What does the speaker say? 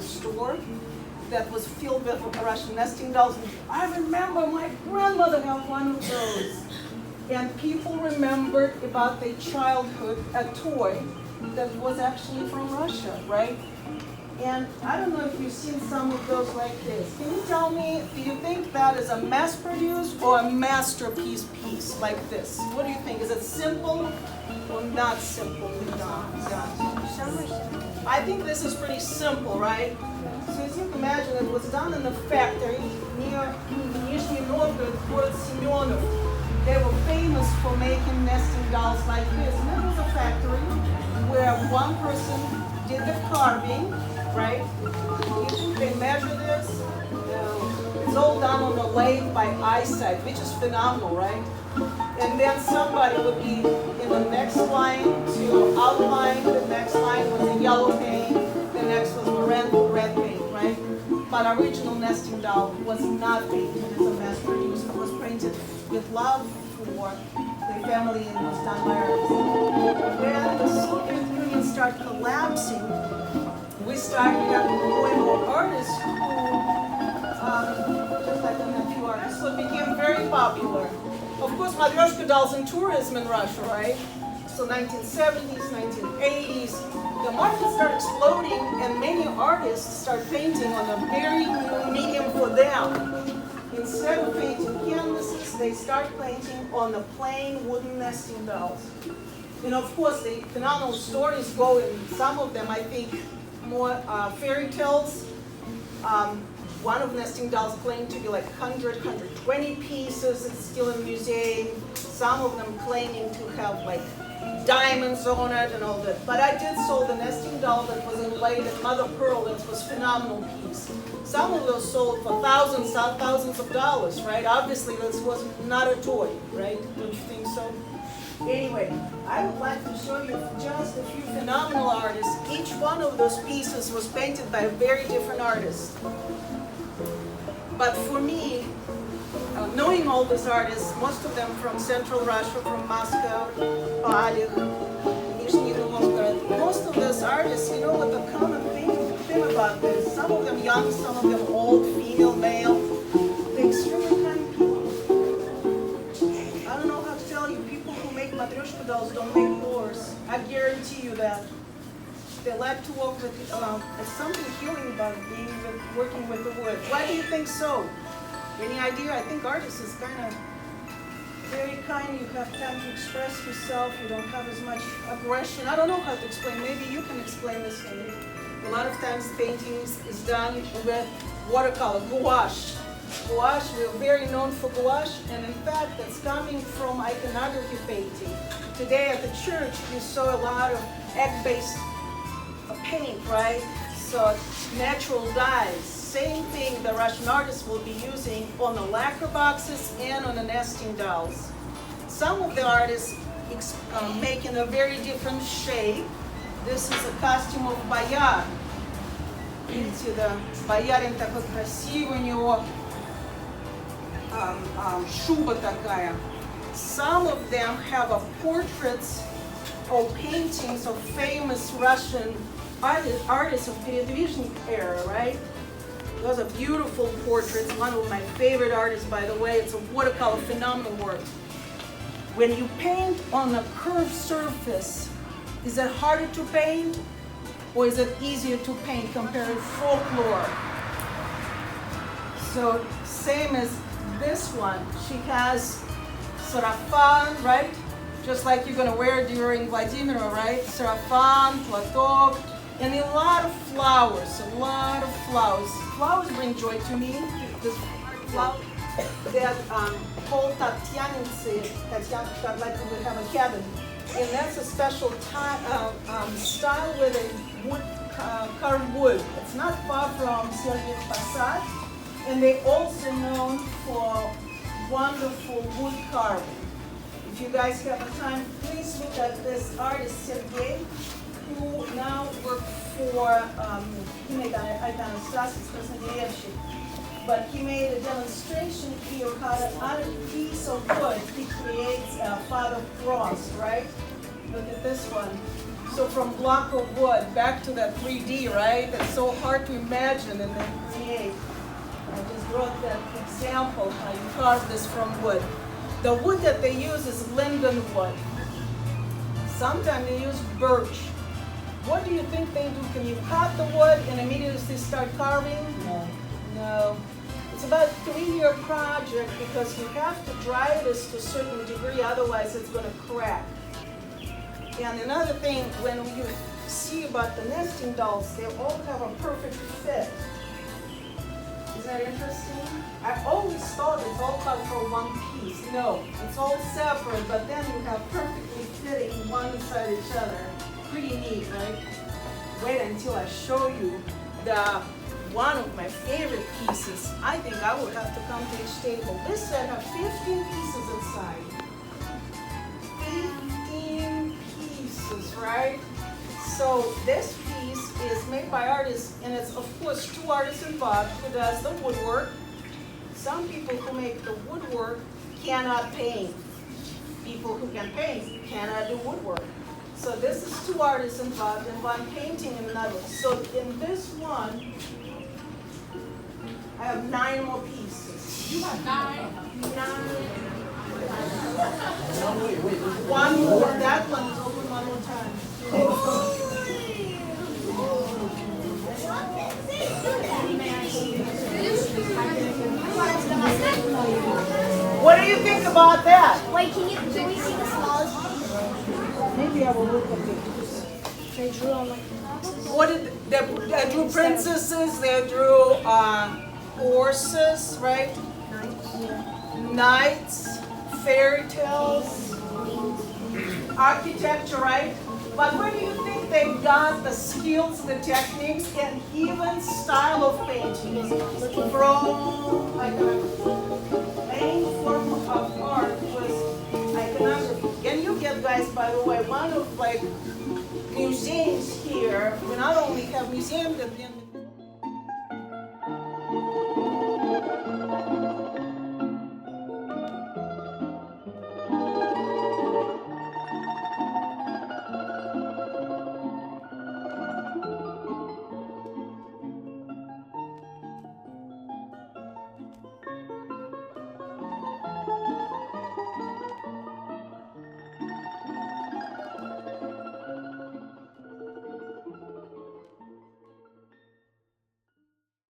store that was filled with Russian nesting dolls. I remember my grandmother had one of those. And people remembered about their childhood a toy that was actually from Russia, right? And I don't know if you've seen some of those like this. Can you tell me, do you think that is a mass-produced or a masterpiece piece like this? What do you think? Is it simple or not simple? I think this is pretty simple, right? So as you can imagine, it was done in a factory near Nizhny Novgorod, город Семенов. They were famous for making nesting dolls like this. And it was a factory where one person did the carving, right? They measure this. It's all done on the lathe by eyesight, which is phenomenal, right? And then somebody would be in the next line to outline. The next line was a yellow paint. The next was a red paint, right? But original nesting doll was not painted as a mass produced. It was painted with love for the family and was done by artists. When the Soviet Union started collapsing, we started having more and more artists who, just like a few artists, so it became very popular. Of course, matrёшка dolls in tourism in Russia, right? So 1970s, 1980s, the market started exploding and many artists started painting on a very new medium for them. Instead of painting canvases, they start painting on the plain wooden nesting dolls. And of course, the phenomenal stories go in some of them, I think, more fairy tales. One of nesting dolls claimed to be like 100, 120 pieces. It's still in a museum. Some of them claiming to have like diamonds on it and all that. But I did sold the nesting doll that was inlaid in mother pearl. That was a phenomenal piece. Some of those sold for thousands of dollars, right? Obviously, this was not a toy, right? Don't you think so? Anyway, I would like to show you just a few phenomenal artists. Each one of those pieces was painted by a very different artist. But for me, knowing all these artists, most of them from Central Russia, from Moscow, Balik, Nizhny Novgorod, most of those artists, you know what the common thing about this? Some of them young, some of them old, female, male. They're extremely kind people. I don't know how to tell you, people who make matrёшка dolls don't make wars. I guarantee you that. They like to work with, there's something healing about working with the wood. Why do you think so? Any idea? I think artists is kind of very kind. You have time to express yourself. You don't have as much aggression. I don't know how to explain. Maybe you can explain this to me. A lot of times painting is done with watercolor, gouache. Gouache, we're very known for gouache, and in fact, that's coming from iconography painting. Today at the church, you saw a lot of egg-based paint, right? So natural dyes. Same thing the Russian artists will be using on the lacquer boxes and on the nesting dolls. Some of the artists make in a very different shape. This is a costume of boyar. Видите, да, боярин такой красивый, у него шуба такая. Some of them have portraits or paintings of famous Russian artists of передвижник era, right? Those are beautiful portraits. One of my favorite artists, by the way. It's a watercolor, phenomenal work. When you paint on a curved surface, is it harder to paint or is it easier to paint compared to folklore? So same as this one. She has sarafan, right? Just like you're going to wear during Vladimira, right? Sarafan, platok, and a lot of flowers, Flowers bring joy to me. This flower that called Tatyaniцы, like we would have a cabin. And that's a special style with a wood, carved wood. It's not far from Sergei Malютин. And they're also known for wonderful wood carving. If you guys have a time, please look at this artist, Sergei, who now works for, he made but he made a demonstration here how to, out of a piece of wood, he creates a Father Cross, right? Look at this one. So from block of wood back to that 3D, right? That's so hard to imagine and then create. I just wrote that example how you carve this from wood. The wood that they use is linden wood. Sometimes they use birch. What do you think they do? Can you cut the wood and immediately start carving? No. No. It's about a 3-year project because you have to dry this to a certain degree, otherwise it's going to crack. And another thing, when you see about the nesting dolls, they all have a perfect fit. Is that interesting? I always thought it's all cut for one piece. No, it's all separate, but then you have perfectly fitting one beside each other. Pretty neat, right? Wait until I show you one of my favorite pieces. I think I would have to come to each table. This set has 15 pieces inside. 15 pieces, right? So this piece is made by artists, and it's of course 2 artists involved who does the woodwork. Some people who make the woodwork cannot paint. People who can paint cannot do woodwork. So this is 2 artists involved, and one painting and another. So in this one, I have 9 more pieces. You have 9? 9. No, wait. One more. That one is open one more time. What do you think about that? Wait, can we see the smallest piece? Maybe I will look at it. They drew on like What did they drew princesses? They drew horses, right? Knights, fairy tales, architecture, right? But where do you think they got the skills, the techniques, and even style of painting? From like a main form of art was iconography. And you get, guys, by the way, one of like museums here. We not only have museums that